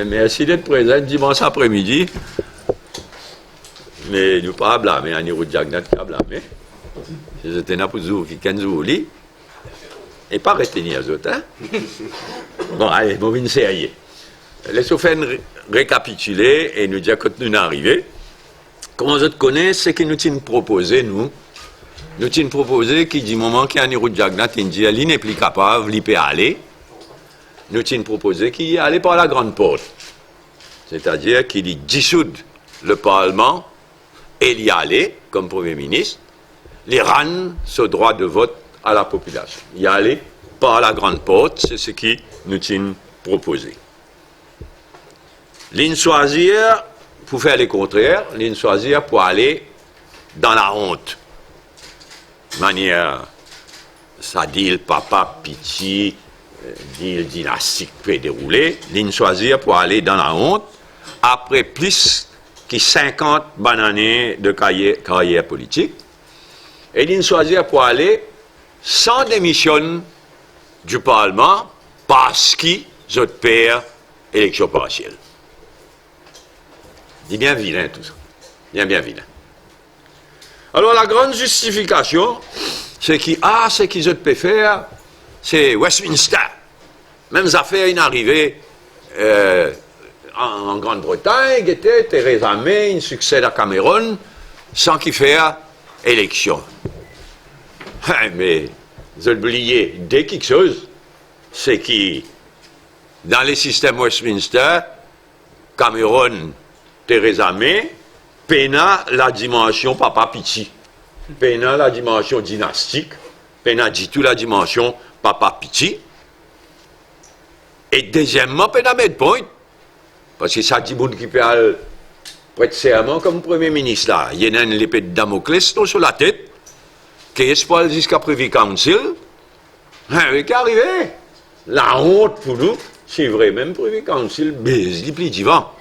merci d'être présent dimanche après-midi. Mais nous pas blâmer, on est Jagnat pas blâmer. J'étais là pour vous qui lit. Et pas retenir les autres, hein? Bon, allez, bon, une série. Laissons faire récapituler et nous dire quand nous sommes arrivés. Comment vous connaissez ce que nous t'avons proposé, nous? Nous t'avons proposé qui dit moment qu'il y a un route Jagnat, il dit qu'il n'est plus capable, il peut aller. Nous t'avons proposé qu'il allait par la grande porte. C'est-à-dire qu'il y dissoudre le Parlement et y aller, comme Premier ministre, les rendre ce droit de vote à la population. Y aller par la grande porte, c'est ce qui nous t'avons proposé. L'une choisir pour faire le contraire, l'une choisir pour aller dans la honte. Manière, ça dit le papa pitié, dit le dynastique peut dérouler, l'une choisir pour aller dans la honte, après plus que 50 bonnes années de carrière politique, et l'une choisir pour aller sans démission du Parlement parce qu'ils ont perd élection partielle. C'est bien vilain tout ça. Bien vilain. Alors la grande justification, c'est ce qu'ils ont pu faire, c'est Westminster. Même affaires inarrivées en Grande-Bretagne, était Theresa May, une succès à Cameron, sans qu'il fasse élection. Mais vous oubliez, dès quelque chose, c'est que dans les systèmes Westminster, Cameron, Theresa May, pena la dimension papa piti, pena la dimension dynastique, pena du tout la dimension papa piti, et deuxièmement, pena midpoint, parce que ça dit bon qui peut aller prêter serment comme Premier ministre là, il y a une épée de Damoclès sur la tête, qui est pas jusqu'à Privy Council, mais qui est arrivé, la honte pour nous, c'est vrai, même Privy Council, baise, il plie divan.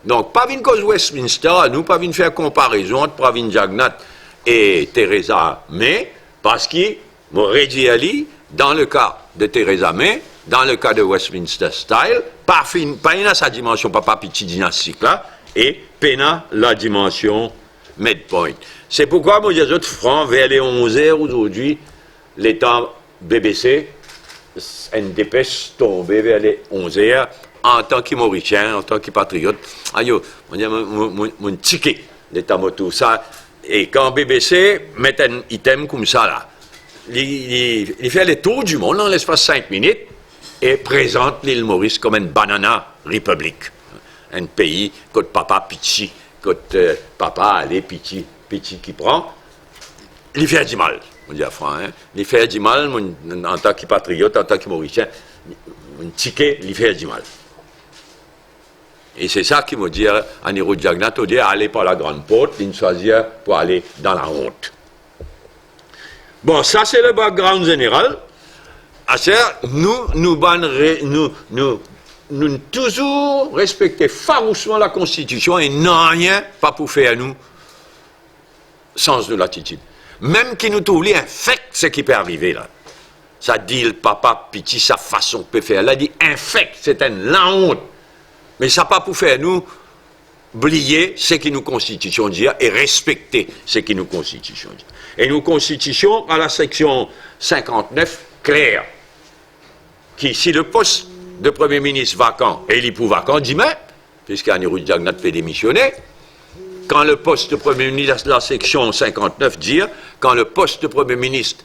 Donc, pas une cause Westminster, nous, pas une faire comparaison entre Pravin Jagnat et Theresa May, parce que, m'aurait dit Ali, dans le cas de Theresa May, dans le cas de Westminster Style, pas une sa dimension papa petit dynastique là, et pena la dimension midpoint. C'est pourquoi, moi, je dis franc, vers les 11h aujourd'hui, l'État BBC, une dépêche tombée vers les 11h, en tant que Mauricien, en tant que patriote, aïe, mon ticket, l'État moto, ça, et quand BBC met un item comme ça, là, il fait le tour du monde dans l'espace 5 minutes et présente l'île Maurice comme une banana république. Un pays, côté papa piti, côté papa, allez, piti qui prend, il fait du mal, on dit à franc, hein, il fait du mal, en tant que patriote, en tant que Mauricien, mon ticket, il fait du mal. Et c'est ça qui me dit à Niro Jagnat, on dit aller par la grande porte, il choisir pour aller dans la honte. Bon, ça c'est le background général. Nous toujours respecter farouchement la Constitution et non rien pas pour faire nous sens de l'attitude. Même qui nous trouve un fait ce qui peut arriver là. Ça dit le papa piti sa façon peut faire. Là dit infect, c'est la honte. Mais ça pas pour faire nous oublier ce que nous Constitution dit et respecter ce que nous Constitution dit. Et nous Constitution à la section 59 claire qui si le poste de Premier ministre vacant et l'époux vacant dit mais puisqu'Anirou Jagnat fait démissionner, quand le poste de Premier ministre de la section 59 dit quand le poste de Premier ministre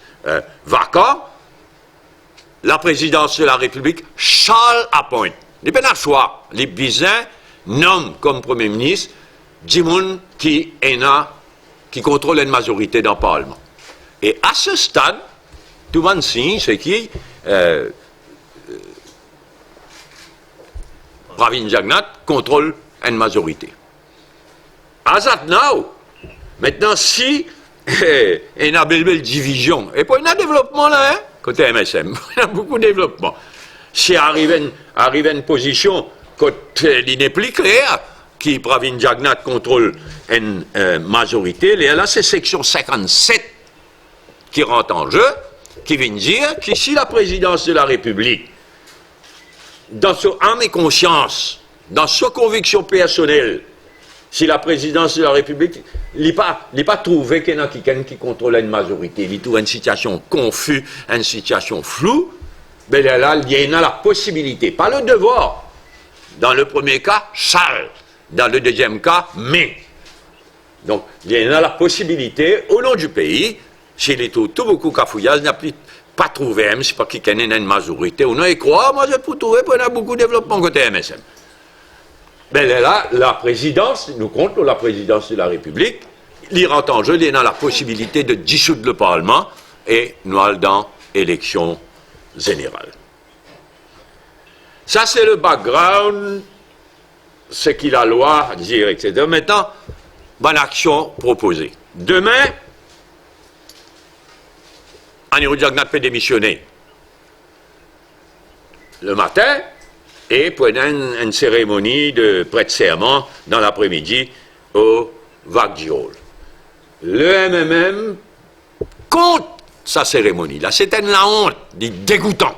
vacant, la présidence de la République shall appoint. Les pénachois, les bisins nomment comme Premier ministre Dimoun qui contrôle une majorité dans le Parlement. Et à ce stade, tout le monde signe ce qui Pravin Jagnat contrôle une majorité. As at now, maintenant si il y a une belle division, et puis il y a un développement là, hein, côté MSM, il y a beaucoup de développement. Si arrive à une position côté il n'est plus clair, qui Pravin Jagnat contrôle une majorité, là c'est section 57 qui rentre en jeu, qui vient dire que si la présidence de la République, dans son âme et conscience, dans sa conviction personnelle, si la présidence de la République n'a pas trouvé qu'il y a quelqu'un qui contrôle une majorité, il trouve une situation confuse, une situation floue, ben là, il y a la possibilité, pas le devoir. Dans le premier cas, Charles. Dans le deuxième cas, mais. Donc, il y a la possibilité, au nom du pays, s'il est tout beaucoup cafouillage, il n'y a pas trouvé, même si pas qu'il y a une majorité, on y croit, moi je peux trouver, parce qu'il y a beaucoup de développement côté MSM. Mais là, la présidence, nous comptons la présidence de la République, il rentre en jeu, il y a la possibilité de dissoudre le Parlement et nous allons dans l'élection générale. Ça, c'est le background, ce qu'il la loi dire, etc. Maintenant, bonne action proposée. Demain, Annie Jagnat peut démissionner le matin et pour une cérémonie de prête-serment dans l'après-midi au Wagji Hall. Le MMM compte sa cérémonie. Là, c'était la honte, dit dégoûtant.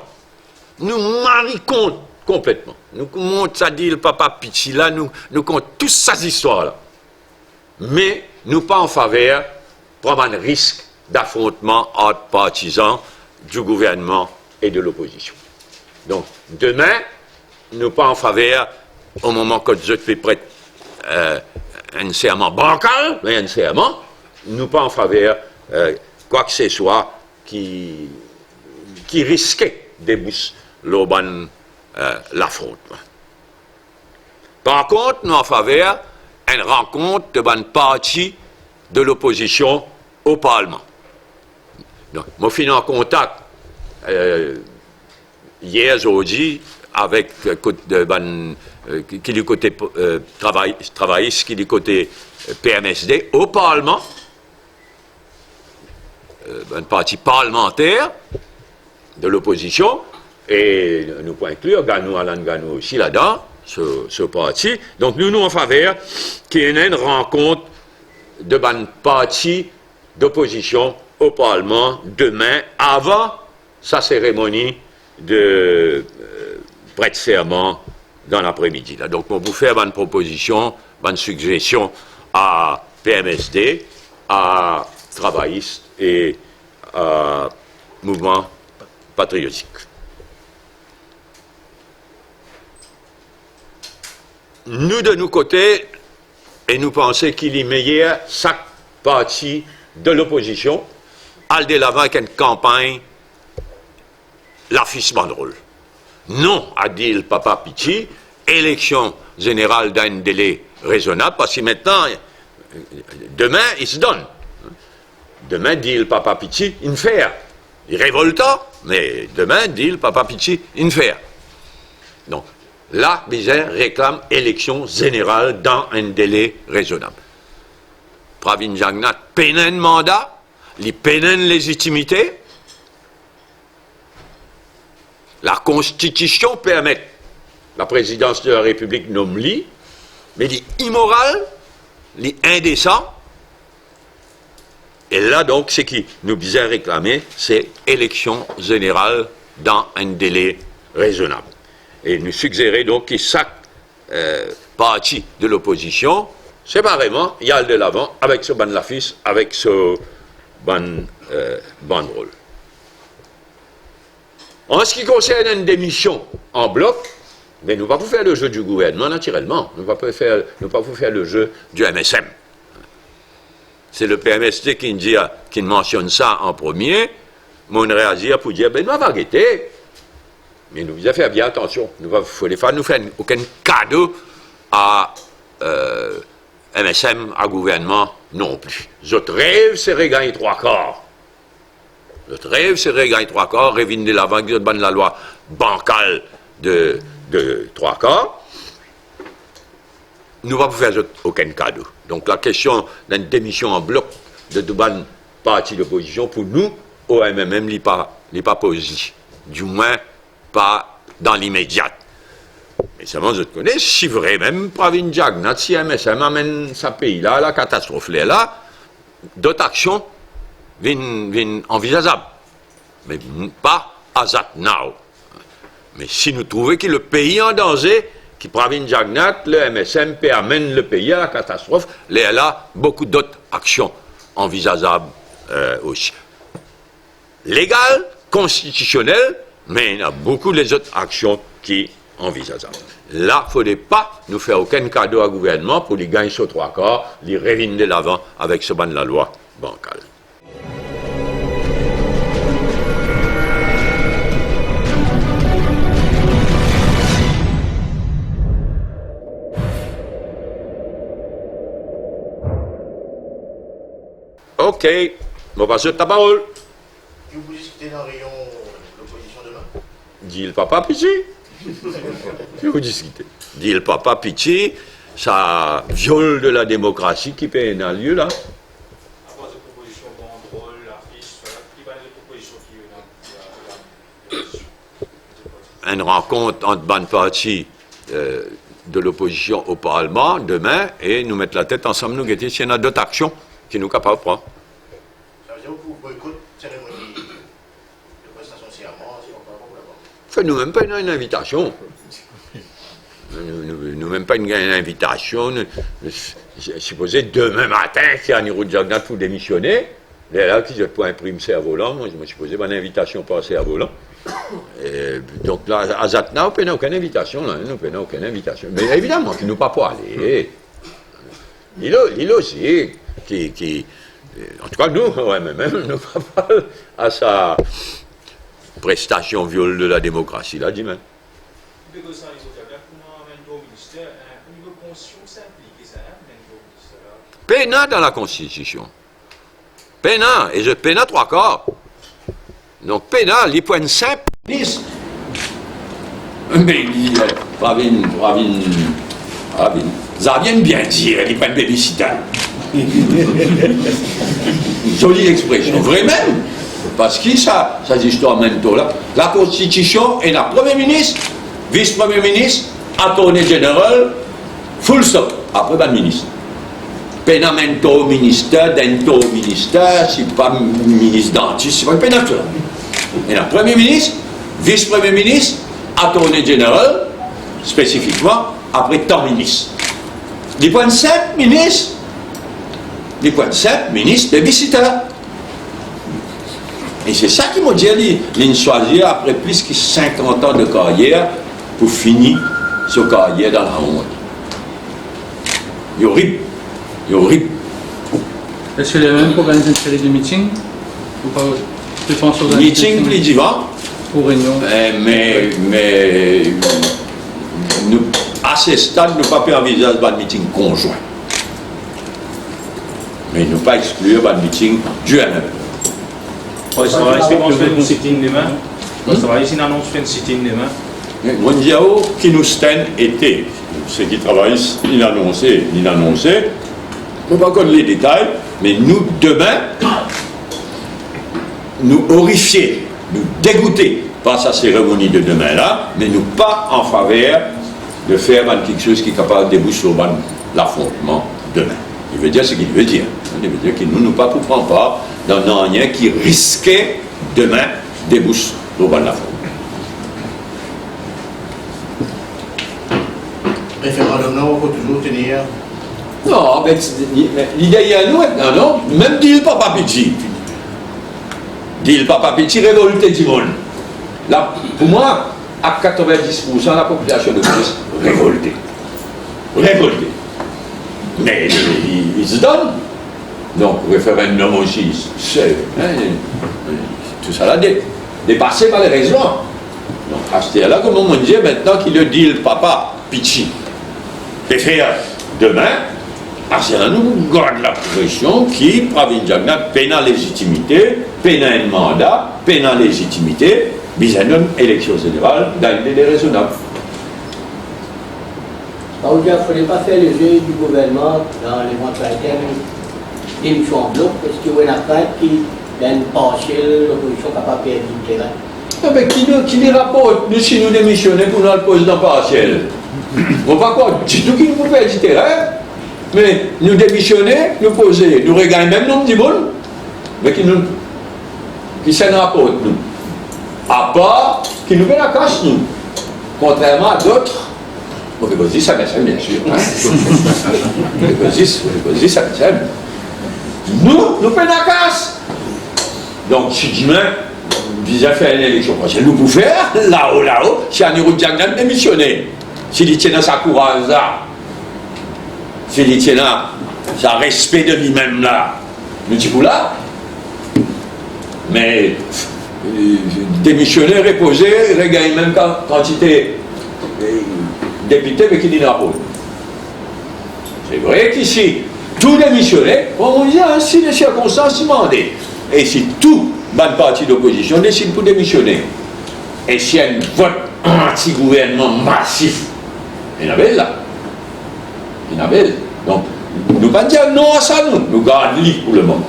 Nous marions complètement. Nous montrons ça dit le papa Pichi là, nous comptons toutes ces histoires-là. Mais nous pas en faveur prendre un risque d'affrontement entre partisans du gouvernement et de l'opposition. Donc, demain, nous pas en faveur, au moment que je fais prête un serment bancal, mais un serment, nous pas en faveur quoi que ce soit qui risquait déboucher l'affrontement. Par contre, nous en faveur une rencontre de bonne partie de l'opposition au Parlement. Donc, moi, je suis en contact hier, aujourd'hui, avec qui du côté travailliste, qui du côté PMSD, au Parlement, une partie parlementaire de l'opposition, et nous pouvons inclure Ganou, Alan Ganou aussi là-dedans, ce parti. Donc, nous en faveur qu'il y ait une rencontre de bonne partie d'opposition au Parlement demain, avant sa cérémonie de prête-serment dans l'après-midi. Donc, on vous fait une proposition, une suggestion à PMSD, à travaillistes et à mouvement patriotique. Nous, de nos côtés, et nous pensons qu'il est meilleur, chaque parti de l'opposition, aller de l'avant avec une campagne, l'affiche banderole. Non, a dit le papa Pichi, élection générale d'un délai raisonnable, parce que maintenant, demain, il se donne. Demain, dit le papa Pichi, il fait. Il est révoltant, mais demain, dit le papa Pichi, il fait. Donc, là, Bizet réclame élection générale dans un délai raisonnable. Pravin Jagnat peine un mandat, il peine une légitimité. La Constitution permet la présidence de la République nomme-li, mais il est immoral, il est indécent. Et là, donc, ce qui nous Bizet réclamer, c'est élection générale dans un délai raisonnable. Et nous suggérer donc que chaque parti de l'opposition, séparément, y aille de l'avant avec ce ban l'affiche, avec ce banderole. En ce qui concerne une démission en bloc, mais nous ne pouvons pas faire le jeu du gouvernement naturellement, nous ne pouvons pas faire le jeu du MSM. C'est le PMSD qui mentionne ça en premier, mais on réagit pour dire, ben nous avons arrêté. Mais nous devons faire bien attention. Il ne faut pas nous faire aucun cadeau à MSM, à gouvernement, non plus. Notre rêve, c'est regagner 3/4. Notre rêve, c'est regagner 3/4, revenir de l'avant, de la loi bancale de 3/4. Nous ne pouvons pas faire aucun cadeau. Donc la question d'une démission en bloc de deux partis d'opposition, pour nous, au MMM, n'est pas posée. Du moins, pas dans l'immédiat. Mais seulement, je te connais, si vrai, même Pravin Jagnat, si MSM amène ce pays-là, la catastrophe là, d'autres actions viennent envisageables. Mais pas as at now. Mais si nous trouvons que le pays est en danger, qui Pravin Jagnat, le MSMP amène le pays à la catastrophe. Il y a beaucoup d'autres actions envisageables aussi. Légales, constitutionnelles, mais il y a beaucoup les autres actions qui sont envisageables. Là, il ne faudrait pas nous faire aucun cadeau au gouvernement pour les gagner sur 3 quarts, les revenir de l'avant avec ce ban de la loi bancale. OK, on va passer ta parole. Vous discutez dans le rayon de l'opposition demain? Dit le papa Pichi. Je vous discutez. Dit le papa Pichi, ça viole de la démocratie qui peut avoir lieu là. À cause de propositions banderole, affiches, qui va les propositions qui Une rencontre entre bonne partie de l'opposition au Parlement demain et nous mettre la tête ensemble, nous guetter s'il y en a d'autres actions qui nous capables de prendre. Ça veut dire que vous boycottez cérémonie de prestation de serment, c'est encore un problème. Fait nous-mêmes pas une invitation. Nous-mêmes pas une invitation. Supposé demain matin, si Anirudh Jagnat pour démissionner, là qui je peux imprimer ça à volant, moi je me supposé une invitation passée à volant. Et donc là, à Zatna, on n'a aucune invitation, là, nous n'avons aucune invitation. Mais évidemment, qui nous pas pour aller. Il aussi, qui en tout cas nous, ouais, même nous pas à sa prestation viol de la démocratie, là, dis-moi. Pénat dans la Constitution. Pénat, et je pénat 3 quarts. Donc pénat, les points simples. Mais Pravin, ça vient bien dire, les points de babysitter. Jolie expression, vrai même. Parce que ça dit je te là. La Constitution est la Premier ministre, vice-premier ministre, attorney général, full stop, après pas de ministre. Pénamento ministère, dento ministère, c'est pas ministre dentiste, c'est pas le pénateur. Et la Premier ministre, vice-premier ministre, attorney général, spécifiquement, après tant ministre. Les points de 7 ministres, les points de 7 ministres, babysitter. Et c'est ça qui m'a dit, il choisir après plus que 50 ans de carrière pour finir sa carrière dans la honte. C'est horrible. C'est horrible. Est-ce que les mêmes pour organiser une série de meetings ou pas? Tu penses aux meeting plus divin. Ou réunion? Mais nous, à ce stade, nous ne pouvons pas envisager un meeting conjoint. Mais nous ne pouvons pas exclure un meeting du MM. Ça va ici, on fait une sitting demain. Ça va ici, on fait une sitting demain. Mondiao qui nous stand était, ceux qui travaillent, l'inannoncer. Je ne vais pas connaître les détails, mais nous, demain, nous horrifier, nous dégoûter par sa cérémonie de demain-là, mais nous pas en faveur de faire quelque chose qui est capable de déboucher sur l'affrontement demain. Il veut dire ce qu'il veut dire. Il veut dire que nous ne pas pour prendre part dans rien qui risquait demain déboucher sur l'affrontement. Référendum, non, on peut toujours tenir. Non, mais l'idée à nous maintenant, non? Même dit le papa Pichi. Dit le papa Pichi, révolté du monde. Là, pour moi, à 90%, la population de Christ révoltée. Révoltée. Mais ils se donnent. Donc, référendum aussi, c'est. Tout ça là, dépassé par les raisons. Donc, à ce là comme on dit, maintenant qu'il le dit le papa Pichi, et faire demain, c'est là nous garde la pression qui, Pravin Jagnat, peine la légitimité, peine un mandat, peine la légitimité, besoin d'une élection générale dans une délai raisonnable. Donc, il ne faudrait pas faire le jeu du gouvernement dans l'éventualité d'émission en bloc, parce qu'il y a une crainte qui a une partielle l'opposition capable de perdre du terrain. Mais qui nous rapporte, nous, si nous démissionnons pour nous le président partiel? On va quoi? C'est tout qui nous perd du terrain. Mais nous démissionner, nous poser, nous regagnons même nombre de monde, mais qui s'en rapporte nous. À part qui nous fait la casse nous. Contrairement à d'autres On peut dire ça, bien sûr. On peut dire ça, nous prenons la casse. Donc, si demain, vous fait une élection prochaine, nous pouvons faire, là-haut, si Anirudh Jagnan démissionné, s'il tient dans sa courage là, s'il tient dans sa respect de lui-même là, nous disons là, mais démissionner, reposer, regagner même quantité député, mais qui dit Napoli. C'est vrai qu'ici, tout démissionner, on dit ainsi les circonstances demandées. Et si tout bonne partie d'opposition décide pour démissionner, et s'il y a un vote anti-gouvernement massif, il y en avait là. Il y en avait. Donc, nous ne pas dire non à ça, nous gardons pour le moment.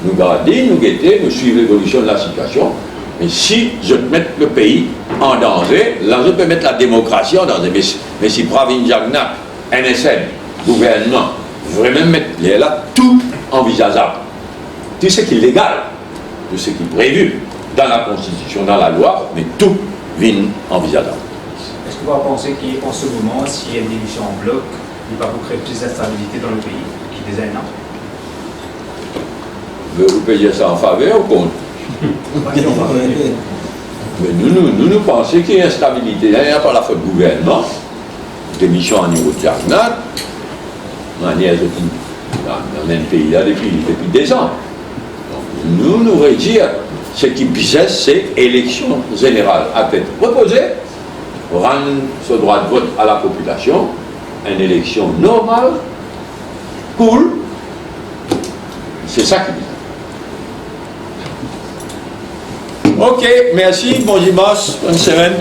Nous gardons, nous guetter, nous suivons l'évolution de la situation. Mais si je mets le pays en danger, là je peux mettre la démocratie en danger. Mais si Pravin Jagnat, NSN, gouvernement, vraiment mettre là, tout envisageable. Tout ce qui est légal, tout ce qui est prévu dans la Constitution, dans la loi, mais tout vient envisageable. Est-ce que vous pensez qu'en ce moment, s'il y a une division en bloc, il va vous créer plus d'instabilité dans le pays qui déjà un an? Vous payez ça en faveur ou contre? Mais nous pensons qu'il y a une instabilité. Il n'y a pas la faute du gouvernement, démission à niveau de Jagnat, manière dans le pays là depuis des ans. Donc, nous redire ce qui bizarre, c'est élection générale à tête reposée, rendre ce droit de vote à la population, une élection normale, cool. C'est ça qui bizarre. Ok, merci, bon dimanche, bonne semaine.